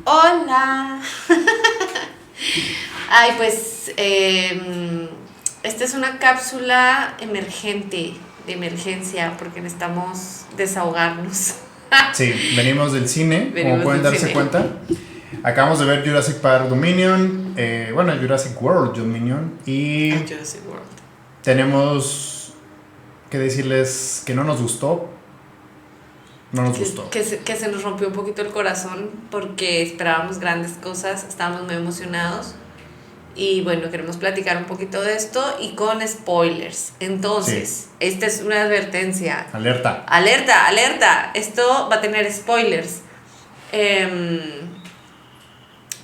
Hola. Ay, pues esta es una cápsula emergente, de emergencia, porque necesitamos desahogarnos. Sí, venimos del cine, como pueden darse cine. cuenta. Acabamos de ver Jurassic Park Dominion, Jurassic World Dominion, y Jurassic World. tenemos que decirles que no nos gustó. No nos gustó. Que se nos rompió un poquito el corazón porque esperábamos grandes cosas, estábamos muy emocionados. Y bueno, queremos platicar un poquito de esto y con spoilers. Entonces, Sí. esta es una advertencia. Alerta. Alerta, alerta. Esto va a tener spoilers.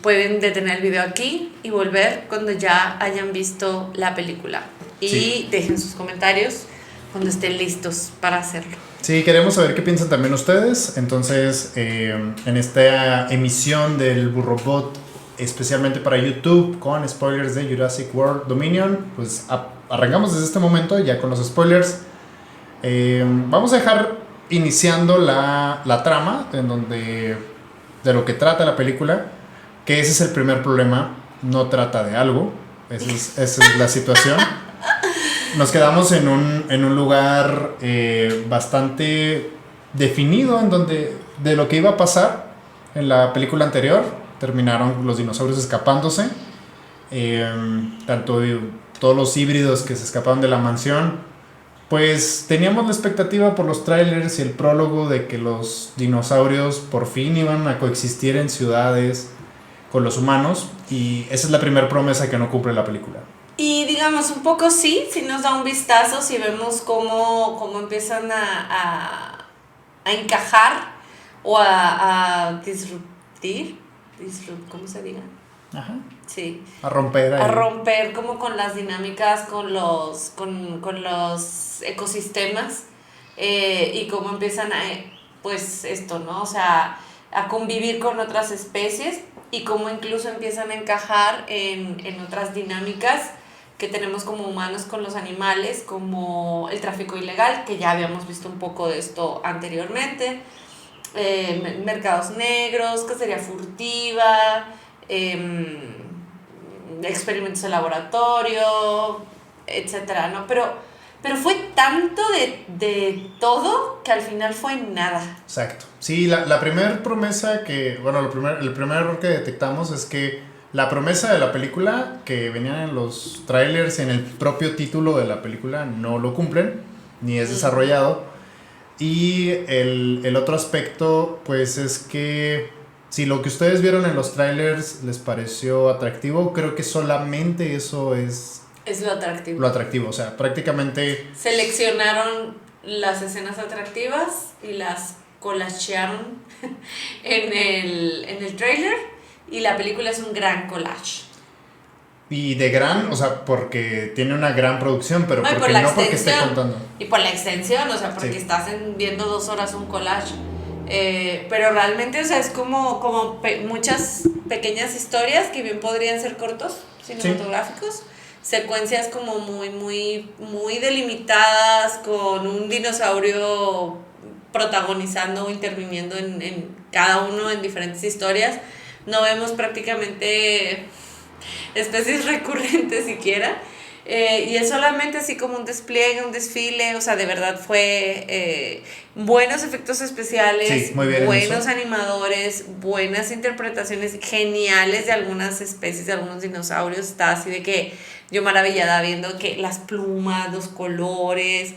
Pueden detener el video aquí y volver cuando ya hayan visto la película. Y Sí. dejen sus comentarios cuando estén listos para hacerlo. Sí, queremos saber qué piensan también ustedes. Entonces, en esta emisión del Burrobot, especialmente para YouTube, con spoilers de Jurassic World Dominion, pues arrancamos desde este momento ya con los spoilers. Vamos a dejar iniciando la trama en donde, de lo que trata la película, que ese es el primer problema, no trata de algo, esa es la situación. Nos quedamos en un lugar bastante definido en donde de lo que iba a pasar en la película anterior. Terminaron los dinosaurios escapándose. Tanto todos los híbridos que se escaparon de la mansión. Pues teníamos la expectativa por los trailers y el prólogo de que los dinosaurios por fin iban a coexistir en ciudades con los humanos. Y esa es la primera promesa que no cumple la película. Y digamos, un poco sí nos da un vistazo, si vemos cómo empiezan a encajar o a disruptir, ¿cómo se diga? Ajá. Sí. A romper ahí. A romper como con las dinámicas, con los ecosistemas y cómo empiezan pues esto, ¿no? O sea, a convivir con otras especies y cómo incluso empiezan a encajar en otras dinámicas que tenemos como humanos con los animales, como el tráfico ilegal, que ya habíamos visto un poco de esto anteriormente, mercados negros, cacería furtiva, experimentos de laboratorio, etcétera, ¿no? Pero fue tanto de todo que al final fue nada. Exacto. Sí, la primera promesa que, el primer error que detectamos es que la promesa de la película que venían en los trailers, en el propio título de la película, no lo cumplen, ni es desarrollado. Y el otro aspecto, pues es que si lo que ustedes vieron en los trailers les pareció atractivo, creo que solamente eso es lo atractivo. Lo atractivo, o sea, prácticamente seleccionaron las escenas atractivas y las collagearon en el trailer y la película es un gran collage. Y de gran, o sea, porque tiene una gran producción, pero porque esté contando. Y por la extensión, o sea, porque sí. Estás viendo 2 horas un collage. Pero realmente, o sea, es como muchas pequeñas historias que bien podrían ser cortos, cinematográficos. Sí. Secuencias como muy delimitadas, con un dinosaurio protagonizando o interviniendo en cada uno en diferentes historias. No vemos prácticamente especies recurrentes siquiera. Y es solamente así como un despliegue, un desfile, o sea, de verdad fue buenos efectos especiales, sí, muy bien, buenos animadores, buenas interpretaciones geniales de algunas especies, de algunos dinosaurios. Estaba así de que yo maravillada viendo que las plumas, los colores,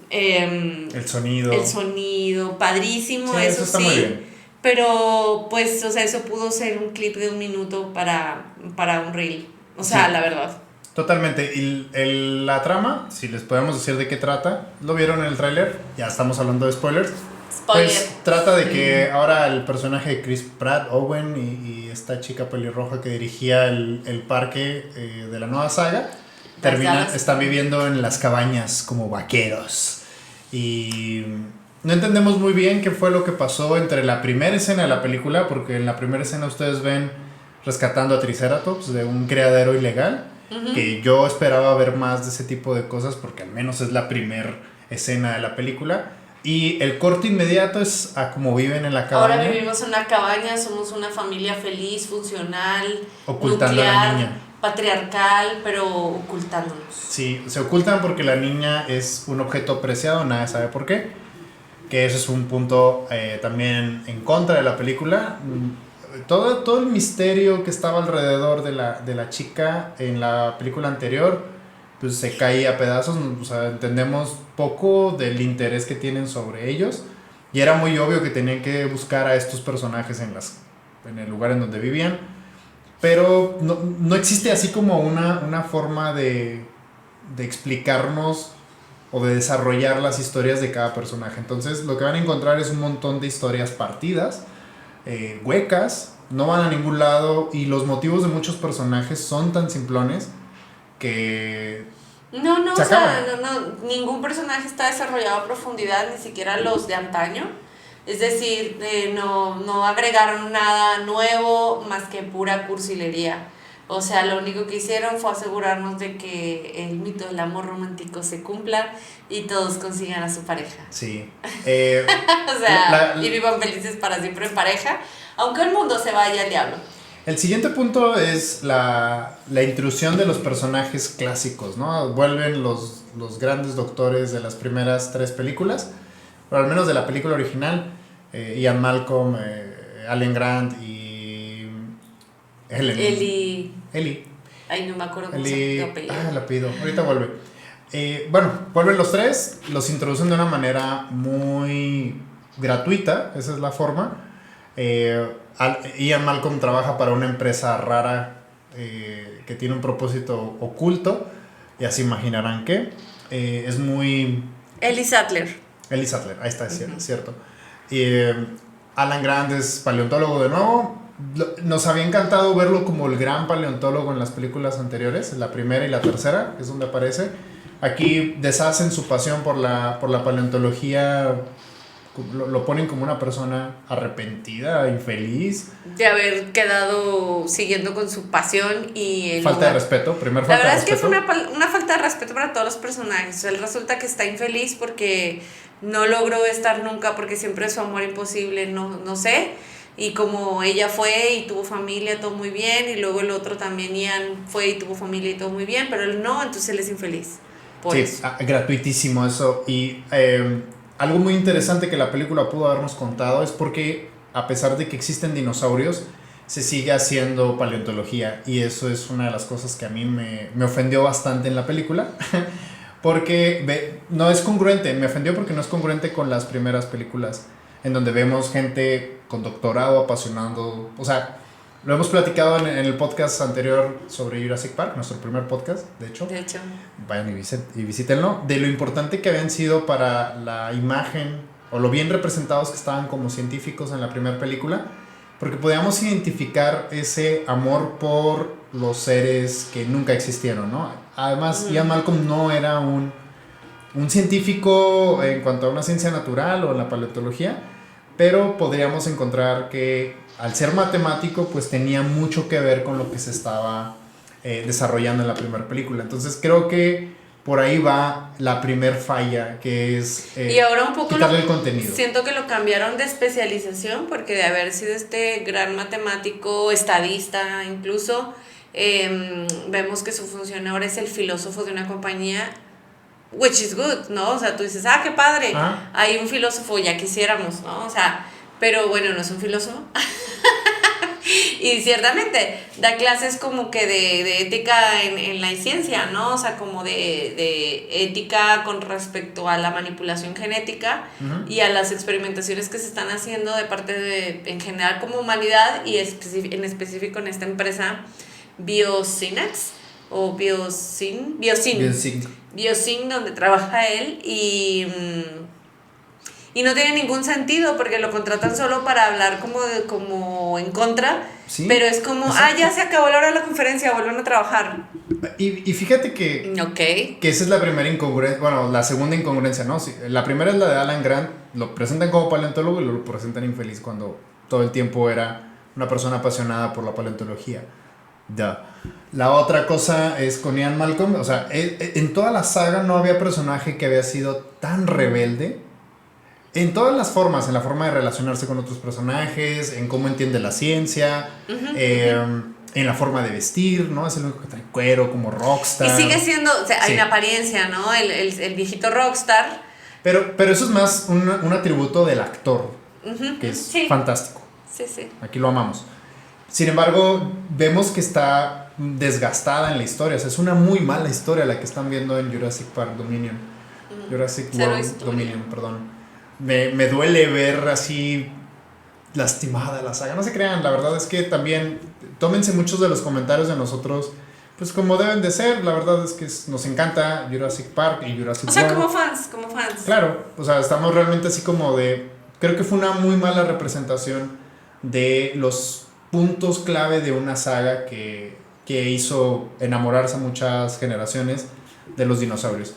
el sonido, padrísimo, sí, eso está sí. Muy bien. Pero pues, o sea, eso pudo ser un clip de 1 minuto para un reel, o sea, sí. La verdad. Totalmente. Y la trama, si les podemos decir de qué trata, lo vieron en el tráiler, ya estamos hablando de spoilers. Pues trata de que ahora el personaje de Chris Pratt, Owen y esta chica pelirroja que dirigía el parque de la nueva saga, están viviendo en las cabañas como vaqueros. Y no entendemos muy bien qué fue lo que pasó entre la primera escena de la película, porque en la primera escena ustedes ven rescatando a Triceratops de un criadero ilegal. Uh-huh. Que yo esperaba ver más de ese tipo de cosas porque al menos es la primera escena de la película. Y el corte inmediato es a cómo viven en la cabaña. Ahora vivimos en una cabaña, somos una familia feliz, funcional, ocultando nuclear, a la niña. Patriarcal, pero ocultándonos. Sí, se ocultan porque la niña es un objeto preciado, nadie sabe por qué. Que eso es un punto también en contra de la película. Todo el misterio que estaba alrededor de la chica en la película anterior pues se cae a pedazos, o sea, entendemos poco del interés que tienen sobre ellos y era muy obvio que tenían que buscar a estos personajes en el lugar en donde vivían, pero no existe así como una forma de explicarnos o de desarrollar las historias de cada personaje. Entonces lo que van a encontrar es un montón de historias partidas, huecas, no van a ningún lado y los motivos de muchos personajes son tan simplones que no, o se acaban. sea, ningún personaje está desarrollado a profundidad, ni siquiera los de antaño. Es decir, no agregaron nada nuevo más que pura cursilería. O sea, lo único que hicieron fue asegurarnos de que el mito del amor romántico se cumpla y todos consigan a su pareja. Sí. O sea, y vivan felices para siempre en pareja, aunque el mundo se vaya al diablo. El siguiente punto es la intrusión de los personajes clásicos, ¿no? Vuelven los grandes doctores de las primeras 3 películas, o al menos de la película original, Ian Malcolm, Alan Grant y Ellie. Ay, no me acuerdo cómo se llama apellido. El apellido, ahorita vuelve. Bueno, vuelven los 3, los introducen de una manera muy gratuita, esa es la forma. Ian Malcolm trabaja para una empresa rara que tiene un propósito oculto, ya se imaginarán que es muy... Ellie Sattler, ahí está, es cierto. Alan Grant es paleontólogo de nuevo. Nos había encantado verlo como el gran paleontólogo en las películas anteriores, la primera y la tercera, es donde aparece. Aquí deshacen su pasión por la paleontología, lo ponen como una persona arrepentida, infeliz. De haber quedado siguiendo con su pasión y... Falta de respeto, falta de respeto. La verdad es que fue una falta de respeto para todos los personajes. Él resulta que está infeliz porque no logró estar nunca, porque siempre su amor imposible, no sé. Y como ella fue y tuvo familia, todo muy bien, y luego el otro también, Ian, fue y tuvo familia y todo muy bien, pero él no, entonces él es infeliz. Por eso. Gratuitísimo eso. Y algo muy interesante que la película pudo habernos contado es porque, a pesar de que existen dinosaurios, se sigue haciendo paleontología. Y eso es una de las cosas que a mí me ofendió bastante en la película. Porque no es congruente. Me ofendió porque no es congruente con las primeras películas, en donde vemos gente con doctorado apasionando. O sea, lo hemos platicado en el podcast anterior sobre Jurassic Park, nuestro primer podcast, de hecho. Vayan y visítenlo. De lo importante que habían sido para la imagen, o lo bien representados que estaban como científicos en la primera película, porque podíamos identificar ese amor por los seres que nunca existieron, ¿no? Además, Ian Malcolm no era un científico en cuanto a una ciencia natural o en la paleontología, pero podríamos encontrar que al ser matemático pues tenía mucho que ver con lo que se estaba desarrollando en la primera película. Entonces creo que por ahí va la primer falla, que es y ahora un poco quitarle el contenido. Siento que lo cambiaron de especialización, porque de haber sido este gran matemático, estadista incluso, vemos que su función ahora es el filósofo de una compañía, which is good, ¿no? O sea, tú dices, qué padre, hay un filósofo, ya quisiéramos, ¿no? O sea, pero bueno, no es un filósofo. Y ciertamente da clases como que de ética en la ciencia, ¿no? O sea, como de ética con respecto a la manipulación genética y a las experimentaciones que se están haciendo de parte de, en general, como humanidad, y en específico en esta empresa Biosynapse o Biosyn, donde trabaja él, y no tiene ningún sentido porque lo contratan solo para hablar como en contra, sí, pero es como, ya se acabó la hora de la conferencia, vuelven a trabajar. Y fíjate que esa es la primera incongruencia, bueno, la segunda incongruencia, ¿no? Sí, la primera es la de Alan Grant, lo presentan como paleontólogo y lo presentan infeliz cuando todo el tiempo era una persona apasionada por la paleontología. La otra cosa es con Ian Malcolm, o sea, en toda la saga no había personaje que había sido tan rebelde En todas las formas, en la forma de relacionarse con otros personajes, en cómo entiende la ciencia, en la forma de vestir, ¿no? Es el único que trae cuero como rockstar. Y sigue siendo, o sea, hay una apariencia, ¿no? El viejito rockstar. Pero eso es más un atributo del actor, que es fantástico. Sí. Aquí lo amamos. Sin embargo, vemos que está desgastada en la historia. O sea, es una muy mala historia la que están viendo en Jurassic Park Dominion. Jurassic World Dominion, perdón. Me duele ver así lastimada la saga. No se crean, la verdad es que también tómense muchos de los comentarios de nosotros pues como deben de ser. La verdad es que nos encanta Jurassic Park y Jurassic World. O sea, como fans. Claro, o sea, estamos realmente así como de... Creo que fue una muy mala representación de los puntos clave de una saga que hizo enamorarse a muchas generaciones de los dinosaurios.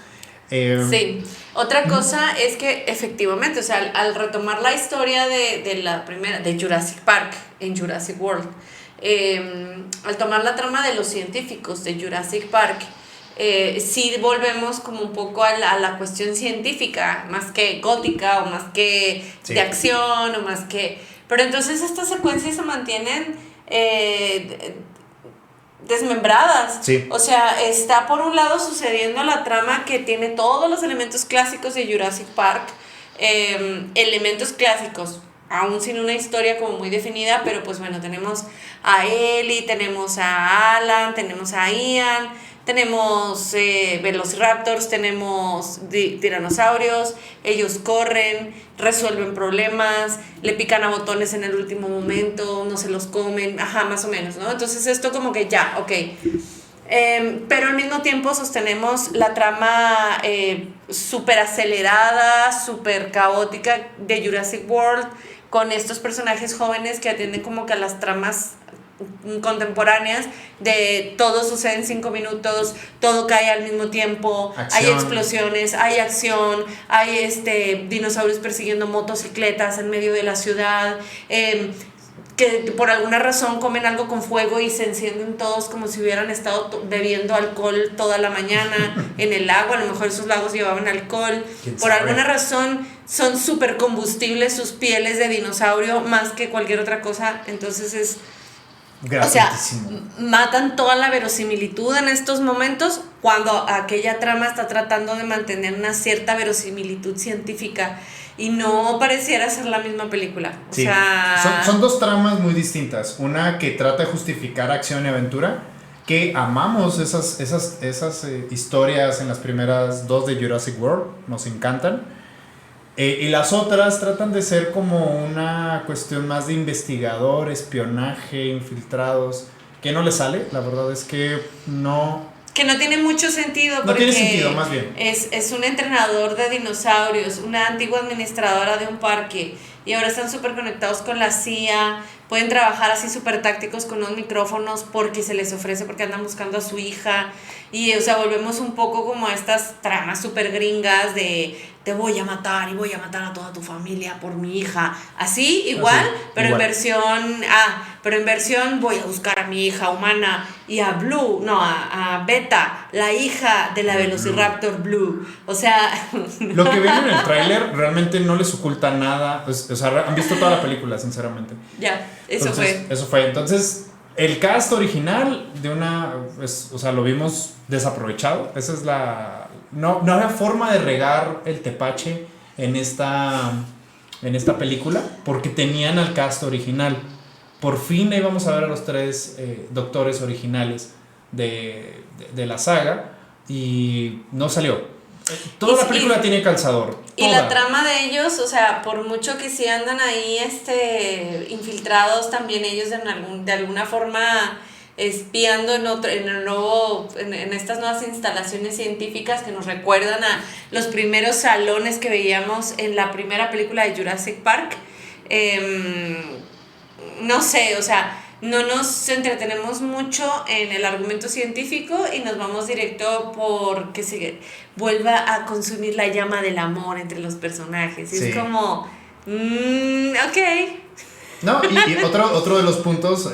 Sí, otra cosa es que efectivamente, o sea, al retomar la historia de la primera, de Jurassic Park en Jurassic World, al tomar la trama de los científicos de Jurassic Park, sí volvemos como un poco a la cuestión científica, más que gótica o más que de acción o más que... Pero entonces estas secuencias se mantienen desmembradas. Sí. O sea, está por un lado sucediendo la trama que tiene todos los elementos clásicos de Jurassic Park, elementos clásicos, aún sin una historia como muy definida, pero pues bueno, tenemos a Ellie, tenemos a Alan, tenemos a Ian, tenemos velociraptors, tenemos tiranosaurios, ellos corren, resuelven problemas, le pican a botones en el último momento, no se los comen, más o menos, ¿no? Entonces esto como que ya, ok. Pero al mismo tiempo sostenemos la trama súper acelerada, súper caótica de Jurassic World, con estos personajes jóvenes que atienden como que a las tramas contemporáneas de todo sucede en 5 minutos, todo cae al mismo tiempo, acción. Hay explosiones, hay acción, hay dinosaurios persiguiendo motocicletas en medio de la ciudad, que por alguna razón comen algo con fuego y se encienden todos como si hubieran estado bebiendo alcohol toda la mañana en el lago. A lo mejor esos lagos llevaban alcohol. Por alguna razón son súper combustibles sus pieles de dinosaurio más que cualquier otra cosa. Entonces es... O sea, matan toda la verosimilitud en estos momentos cuando aquella trama está tratando de mantener una cierta verosimilitud científica y no pareciera ser la misma película. O sea... son dos tramas muy distintas. Una que trata de justificar acción y aventura, que amamos esas historias en las primeras 2 de Jurassic World, nos encantan. Y las otras tratan de ser como una cuestión más de investigador, espionaje, infiltrados, que no le sale, la verdad es que no... Que no tiene mucho sentido. No tiene sentido, más bien. Es un entrenador de dinosaurios, una antigua administradora de un parque, y ahora están súper conectados con la CIA, pueden trabajar así súper tácticos con unos micrófonos porque se les ofrece, porque andan buscando a su hija, y o sea, volvemos un poco como a estas tramas súper gringas de te voy a matar y voy a matar a toda tu familia por mi hija, así igual, pero igual. En versión voy a buscar a mi hija humana y a Beta, la hija de la Velociraptor Blue. O sea, lo que ven en el tráiler realmente no les oculta nada, pues, o sea, han visto toda la película, sinceramente. Ya, eso fue. Entonces, el cast original o sea, lo vimos desaprovechado. Esa es no había forma de regar el tepache en esta película porque tenían al cast original. Por fin ahí vamos a ver a los 3 doctores originales de la saga y no salió. Toda la película tiene calzador. Y la trama de ellos, o sea, por mucho que sí andan ahí infiltrados también ellos de alguna forma espiando en estas nuevas instalaciones científicas que nos recuerdan a los primeros salones que veíamos en la primera película de Jurassic Park. No sé, o sea, no nos entretenemos mucho en el argumento científico y nos vamos directo porque se vuelva a consumir la llama del amor entre los personajes. Y es como, ok. No, y otro de los puntos,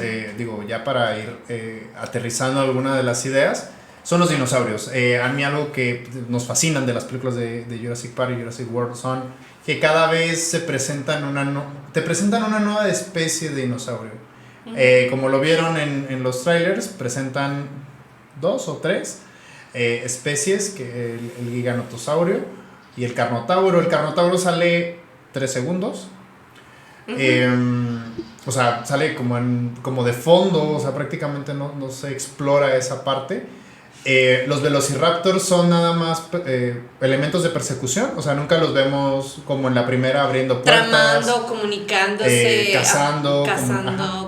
ya para ir aterrizando alguna de las ideas, son los dinosaurios. A mí algo que nos fascinan de las películas de Jurassic Park y Jurassic World son que cada vez se presentan te presentan una nueva especie de dinosaurio. Como lo vieron en los trailers, presentan 2 o 3 especies, que el giganotosaurio y el carnotauro. El carnotauro sale 3 segundos. O sea, sale como de fondo, o sea, prácticamente no se explora esa parte. Los velociraptors son nada más elementos de persecución, o sea, nunca los vemos como en la primera abriendo puertas, tramando, comunicándose, cazando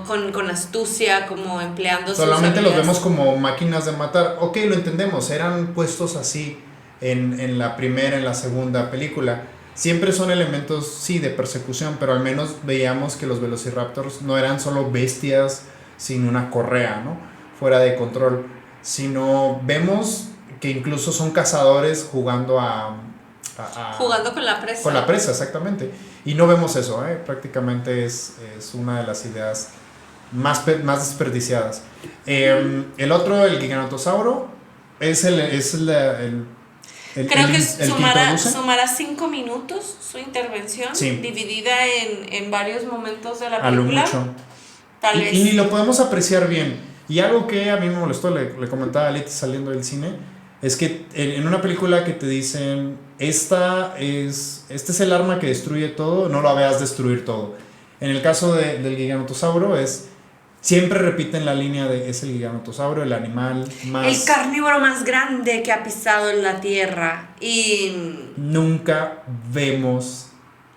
con astucia, como empleando solamente sus los habilidades. vemos como máquinas de matar. Ok, lo entendemos, eran puestos así en la primera, en la segunda película. Siempre son elementos, sí, de persecución, pero al menos veíamos que los velociraptors no eran solo bestias sin una correa, ¿no? Fuera de control, sino vemos que incluso son cazadores jugando jugando con la presa. Con la presa, exactamente. Y no vemos eso, prácticamente es una de las ideas más desperdiciadas. El otro, el giganotosauro, es Creo que sumará introduce. 5 minutos su intervención, Sí. dividida en varios momentos de la A lo película. mucho. Tal vez. Y ni lo podemos apreciar bien. Y algo que a mí me molestó, le comentaba a Leti saliendo del cine, es que en una película que te dicen, este es el arma que destruye todo, no lo veas destruir todo. En el caso del giganotosauro siempre repiten la línea de es el giganotosauro, el animal más... El carnívoro más grande que ha pisado en la tierra. Y nunca vemos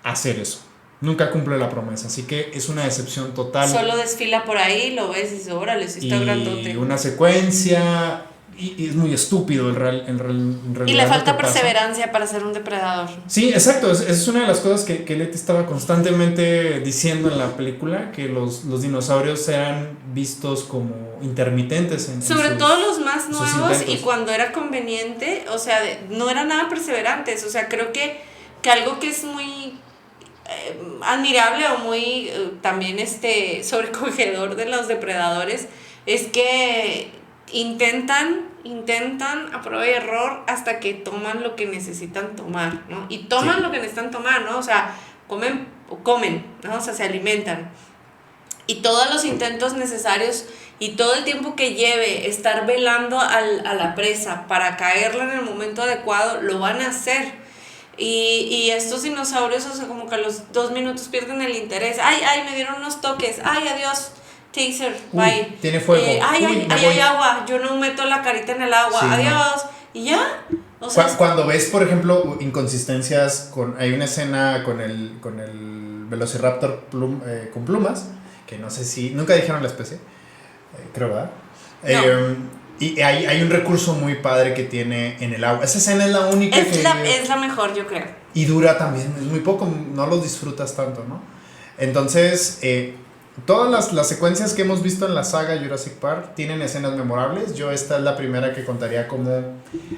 hacer eso. Nunca cumple la promesa. Así que es una decepción total. solo desfila por ahí, lo ves y dices, órale, sí está grandote. Y una secuencia. Y es muy estúpido en realidad. Y le falta lo que pasa. perseverancia para ser un depredador. Sí, exacto. Es una de las cosas que Leti estaba constantemente diciendo en la película, que los dinosaurios eran vistos como intermitentes. Sobre todo los más nuevos, intentos. y cuando era conveniente, o sea, no eran nada perseverantes. O sea, creo que algo que es muy admirable o muy también sobrecogedor de los depredadores es que intentan a prueba y error hasta que toman lo que necesitan tomar, ¿no? Y toman lo que necesitan tomar, ¿no? O sea, comen, ¿no? O sea, se alimentan. Y todos los intentos necesarios y todo el tiempo que lleve estar velando a la presa para caerla en el momento adecuado, lo van a hacer. Y estos dinosaurios, o sea, como que a los 2 minutos pierden el interés. Ay, me dieron unos toques. Ay, adiós. Taser, bye. Tiene fuego. Hay agua. Yo no meto la carita en el agua. Sí, adiós. No. Y ya. O sea, cuando ves, por ejemplo, inconsistencias, hay una escena con el Velociraptor con plumas, que no sé si. Nunca dijeron la especie, creo, ¿verdad? No. Y hay un recurso muy padre que tiene en el agua. Esa escena es la única es la mejor, yo creo. Y dura también, es muy poco, no lo disfrutas tanto, ¿no? Entonces, todas las secuencias que hemos visto en la saga Jurassic Park tienen escenas memorables. Yo esta es la primera que contaría como,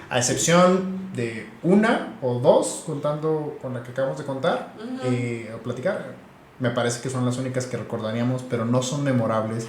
a excepción de 1 o 2, contando con la que acabamos de contar, o platicar. Me parece que son las únicas que recordaríamos, pero no son memorables.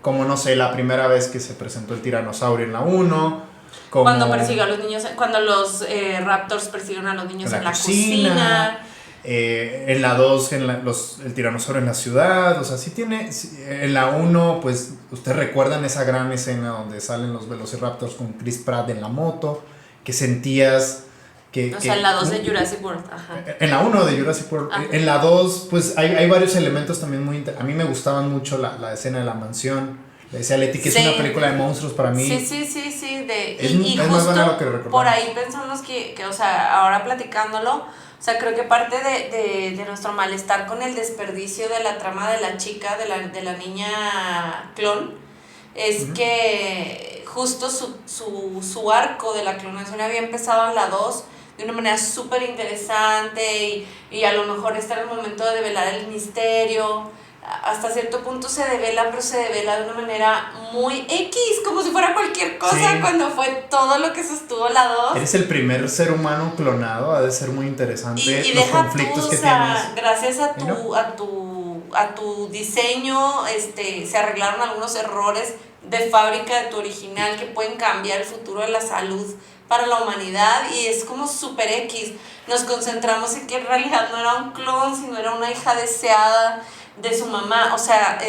Como, no sé, la primera vez que se presentó el tiranosaurio en la 1. Cuando persiguió a los niños, cuando los raptors persiguieron a los niños en la cocina. En la 2, el tiranosaurio en la ciudad. O sea, sí tiene. En la 1, pues, ustedes recuerdan esa gran escena donde salen los velociraptors con Chris Pratt en la moto, que sentías que. O sea, en la 2 de Jurassic World. Ajá. En la 1 de Jurassic World. Ajá. En la 2, pues hay varios elementos también muy a mí me gustaban mucho la escena de la mansión. Le decía a Leti que es una película de monstruos para mí. Sí. Es justo más buena lo que recordamos. por ahí pensamos que, o sea, ahora platicándolo, o sea, creo que parte de nuestro malestar con el desperdicio de la trama de la chica, de la niña clon, es que justo su arco de la clonación había empezado en la 2 de una manera súper interesante y a lo mejor está en el momento de develar el misterio. Hasta cierto punto se devela, pero se devela de una manera muy X, como si fuera cualquier cosa, cuando fue todo lo que sostuvo la 2. Eres el primer ser humano clonado, ha de ser muy interesante y los deja conflictos tú, que o sea, tienes. gracias a tu diseño, se arreglaron algunos errores de fábrica de tu original que pueden cambiar el futuro de la salud para la humanidad y es como super X. Nos concentramos en que en realidad no era un clon, sino era una hija deseada de su mamá. O sea,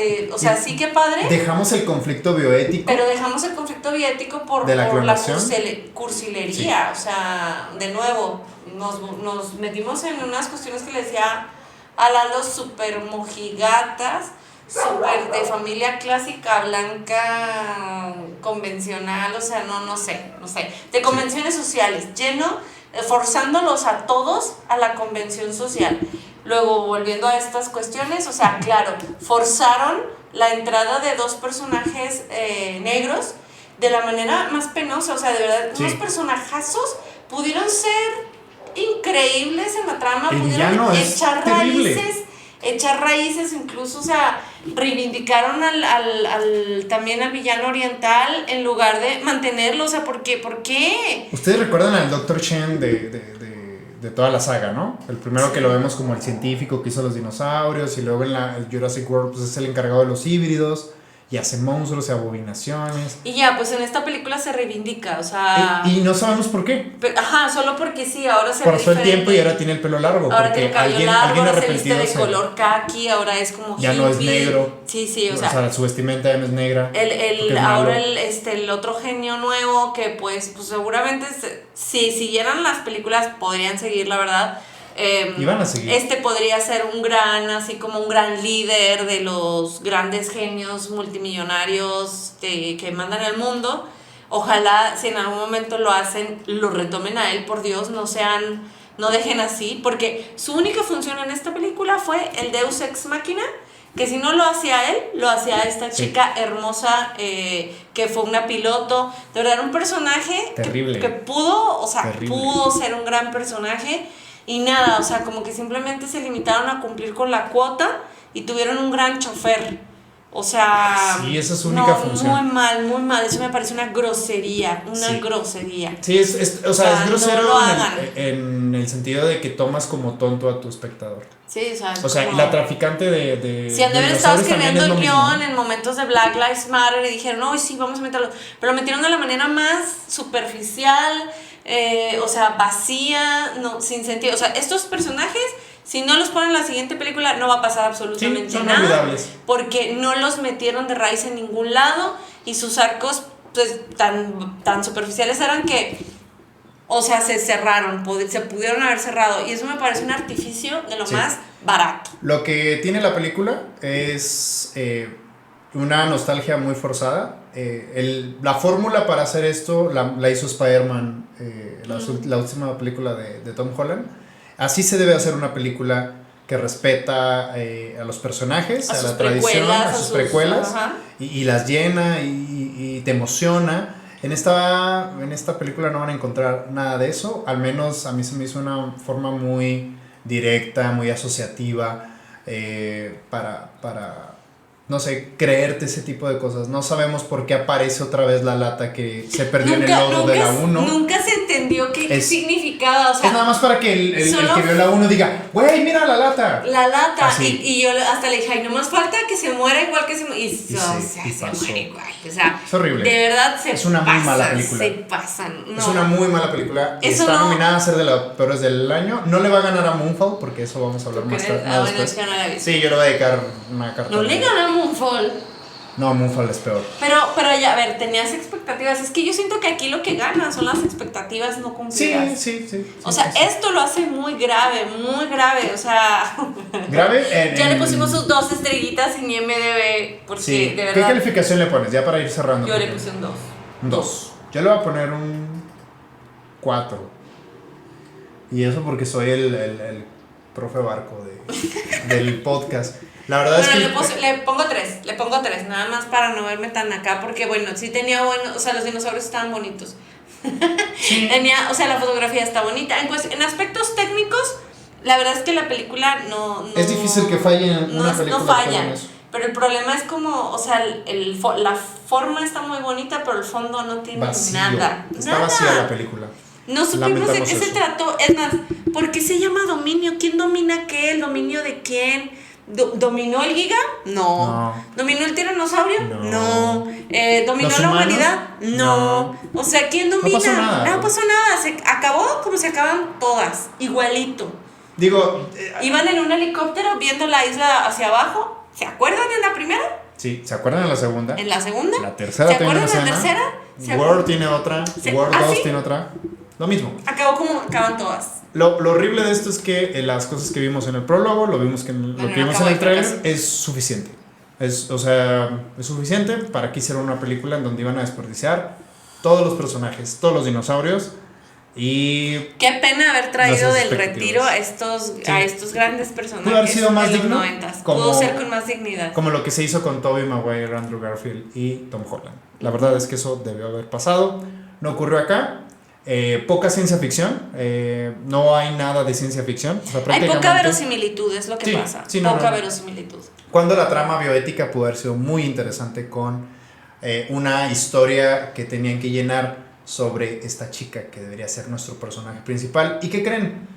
sí que padre. Dejamos el conflicto bioético. Pero dejamos el conflicto bioético por la cursilería. Sí. O sea, de nuevo, nos metimos en unas cuestiones que le decía a Lalo super mojigatas, súper de familia clásica, blanca, convencional, o sea, no sé, de convenciones sociales, forzándolos a todos a la convención social. Luego, volviendo a estas cuestiones, o sea, claro, forzaron la entrada de 2 personajes negros de la manera más penosa, o sea, de verdad, unos personajazos pudieron ser increíbles en la trama, pudieron echar raíces incluso, o sea, reivindicaron también al villano oriental en lugar de mantenerlo, o sea, ¿por qué? Ustedes recuerdan al Dr. Chen de toda la saga, ¿no? El primero que lo vemos como el científico que hizo los dinosaurios y luego en el Jurassic World pues es el encargado de los híbridos y hace monstruos y abominaciones. Y ya, pues en esta película se reivindica, o sea... Y no sabemos por qué. Solo porque sí, ahora se ve diferente. Pasó el tiempo y ahora tiene el pelo largo. Ahora tiene el cabello largo, ahora se viste de color kaki, ahora es como ya hippie. No es negro. Sí, o sea, su vestimenta ya no es negra. Ahora el otro genio nuevo que pues seguramente si siguieran las películas podrían seguir, la verdad. Iban a seguir. Podría ser un gran líder de los grandes genios multimillonarios que mandan el mundo. Ojalá si en algún momento lo hacen, lo retomen a él, por Dios, no dejen así, porque su única función en esta película fue el Deus Ex Machina, que si no lo hacía él, lo hacía esta chica hermosa que fue una piloto. De verdad, era un personaje terrible, que pudo ser un gran personaje. Y nada, o sea, como que simplemente se limitaron a cumplir con la cuota y tuvieron un gran chofer. O sea... Sí, esa es su única función. Muy mal. Eso me parece una grosería, grosería. Sí, es grosero en el sentido de que tomas como tonto a tu espectador. Sí, o sea, la traficante de si han de haber estado escribiendo el guión en momentos de Black Lives Matter y dijeron, no, sí, vamos a meterlo. Pero lo metieron de la manera más superficial, vacía, sin sentido. O sea, estos personajes, si no los ponen en la siguiente película, no va a pasar absolutamente son nada. Olvidables. Porque no los metieron de raíz en ningún lado y sus arcos pues, tan superficiales eran que, o sea, se cerraron, se pudieron haber cerrado. Y eso me parece un artificio de lo más barato. Lo que tiene la película es una nostalgia muy forzada. La fórmula para hacer esto la hizo Spider-Man, la última película de Tom Holland. Así se debe hacer una película que respeta a los personajes, a la tradición, a sus precuelas, y las llena y te emociona. En esta película no van a encontrar nada de eso, al menos a mí se me hizo una forma muy directa, muy asociativa, para no sé, creerte ese tipo de cosas. No sabemos por qué aparece otra vez la lata que se perdió en el logo de la 1. Nunca se entendió qué significaba. O sea, es nada más para que el que vio la 1 diga, güey, mira la lata. La lata. Y yo hasta le dije, ay, nomás falta que se muera igual que se muere. Y se muere igual. O sea, es horrible. De verdad es una muy mala película. Se pasan. No. Es una muy mala película. Está nominada a ser de las peores del año. No le va a ganar a Moonfall, porque eso vamos a hablar más tarde. Bueno, es que no la he visto. Sí, yo le voy a dedicar una carta. No le gana a Moonfall. No, Moonfall es peor. Pero ya, a ver, tenías expectativas. Es que yo siento que aquí lo que gana son las expectativas no cumplidas. Sí. O sea, esto lo hace muy grave, o sea... ¿Grave? Ya le pusimos sus 2 estrellitas en IMDb, porque de verdad... ¿Qué calificación le pones? Ya para ir cerrando. Yo le puse un 2. Un 2. Yo le voy a poner un 4. Y eso porque soy el profe Barco del podcast. La verdad es que... Le pongo 3, nada más para no verme tan acá, porque bueno, sí tenía o sea, los dinosaurios estaban bonitos. Sí. O sea, la fotografía está bonita. En aspectos técnicos, la verdad es que la película no es difícil que falle en una película. No falla, pero el problema es como, o sea, la forma está muy bonita, pero el fondo no tiene nada. Está vacía la película. No supimos de qué se trató. Es más, ¿por qué se llama dominio? ¿Quién domina qué? ¿El dominio de quién? ¿Dominó el Giga? No. ¿Dominó el tiranosaurio? No. ¿Dominó la humanidad? No. O sea, ¿quién domina? No pasó nada. Se acabó como se acaban todas, igualito. Digo, iban en un helicóptero viendo la isla hacia abajo. ¿Se acuerdan en la primera? Sí, ¿se acuerdan en la segunda? ¿En la segunda? La tercera. ¿Se acuerdan en la tercera? World tiene otra. World 2 tiene otra. Lo mismo. Acabó como acaban todas. Lo horrible de esto es que las cosas que vimos en el prólogo, lo que vimos en el trailer, es suficiente. Es suficiente para que hicieran una película en donde iban a desperdiciar todos los personajes, todos los dinosaurios. Y qué pena haber traído del retiro a estos grandes personajes. Pudo haber sido más digno. Pudo ser con más dignidad. Como lo que se hizo con Tobey Maguire, Andrew Garfield y Tom Holland. La verdad es que eso debió haber pasado. No ocurrió acá. Poca ciencia ficción. No hay nada de ciencia ficción. O sea, hay poca verosimilitud, es lo que pasa. Poca verosimilitud. Cuando la trama bioética pudo haber sido muy interesante con una historia que tenían que llenar sobre esta chica que debería ser nuestro personaje principal. ¿Y qué creen?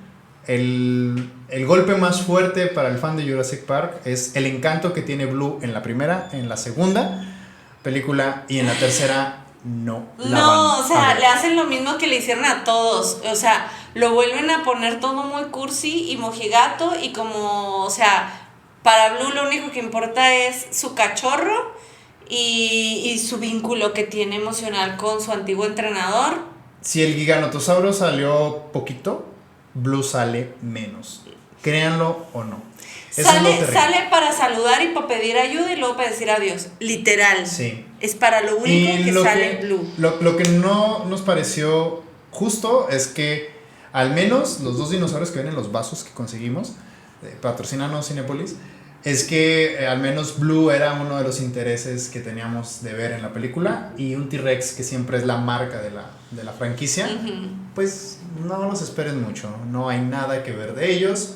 El golpe más fuerte para el fan de Jurassic Park es el encanto que tiene Blue en la primera, en la segunda película y en la tercera no. O sea, le hacen lo mismo que le hicieron a todos. O sea, lo vuelven a poner todo muy cursi y mojigato y como, o sea, para Blue lo único que importa es su cachorro y su vínculo que tiene emocional con su antiguo entrenador. Si el Giganotosaurus salió poquito, Blue sale menos. Créanlo o no. Sale para saludar y para pedir ayuda y luego para decir adiós. Literal. Sí. Es para lo único que sale Blue. Lo que no nos pareció justo es que al menos los 2 dinosaurios que ven en los vasos que conseguimos, patrocínanos Cinépolis, es que al menos Blue era uno de los intereses que teníamos de ver en la película y un T-Rex que siempre es la marca de la franquicia, pues no los esperen mucho, no hay nada que ver de ellos.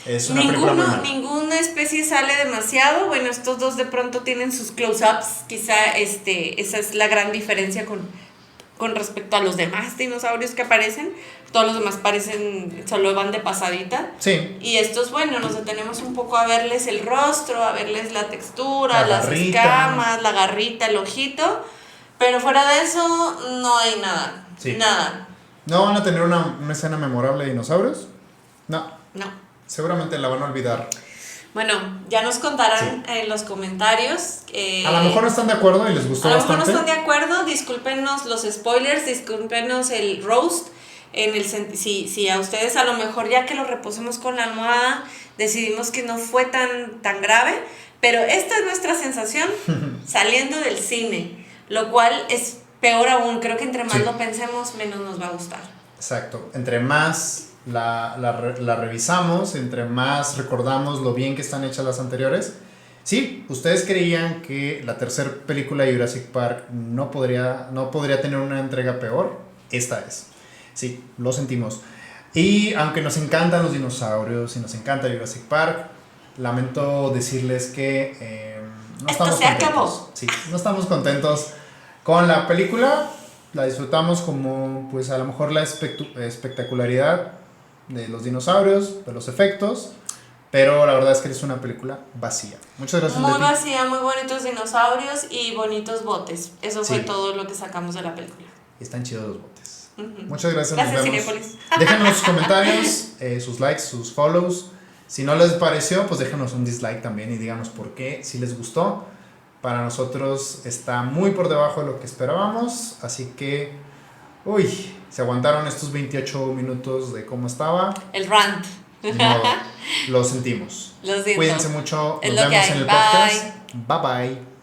Es una película normal. Ninguna especie sale demasiado. Bueno, estos 2 de pronto tienen sus close-ups. Quizá esa es la gran diferencia con respecto a los demás dinosaurios que aparecen. Todos los demás solo van de pasadita. Sí. Y estos, bueno, nos detenemos un poco a verles el rostro, a verles la textura, las escamas, la garrita, el ojito. Pero fuera de eso, no hay nada. Sí. Nada. ¿No van a tener una escena memorable de dinosaurios? No. Seguramente la van a olvidar. Bueno, ya nos contarán en los comentarios. A lo mejor no están de acuerdo y les gustó bastante. A lo mejor no están de acuerdo, discúlpenos los spoilers, discúlpenos el roast. Si a ustedes a lo mejor ya que lo reposemos con la almohada decidimos que no fue tan grave, pero esta es nuestra sensación saliendo del cine, lo cual es peor aún. Creo que entre más lo pensemos, menos nos va a gustar. Exacto, entre más la revisamos, entre más recordamos lo bien que están hechas las anteriores. Sí, ustedes creían que la tercera película de Jurassic Park no podría tener una entrega peor. Esta es. Sí, lo sentimos. Y aunque nos encantan los dinosaurios y nos encanta Jurassic Park, lamento decirles que no estamos contentos. Acabó. Sí, no estamos contentos con la película. La disfrutamos como, pues a lo mejor la espectacularidad de los dinosaurios, de los efectos, pero la verdad es que es una película vacía. Muchas gracias. Muy vacía, muy bonitos dinosaurios y bonitos botes. Eso fue todo lo que sacamos de la película. Están chidos los botes. Muchas gracias. Gracias, Cinépolis. Déjenos sus comentarios, sus likes, sus follows. Si no les pareció, pues déjenos un dislike también y díganos por qué. Si les gustó, para nosotros está muy por debajo de lo que esperábamos, así que se aguantaron estos 28 minutos de cómo estaba. El rant. No, lo sentimos. Lo siento. Cuídense mucho. Nos vemos en el podcast. Bye bye.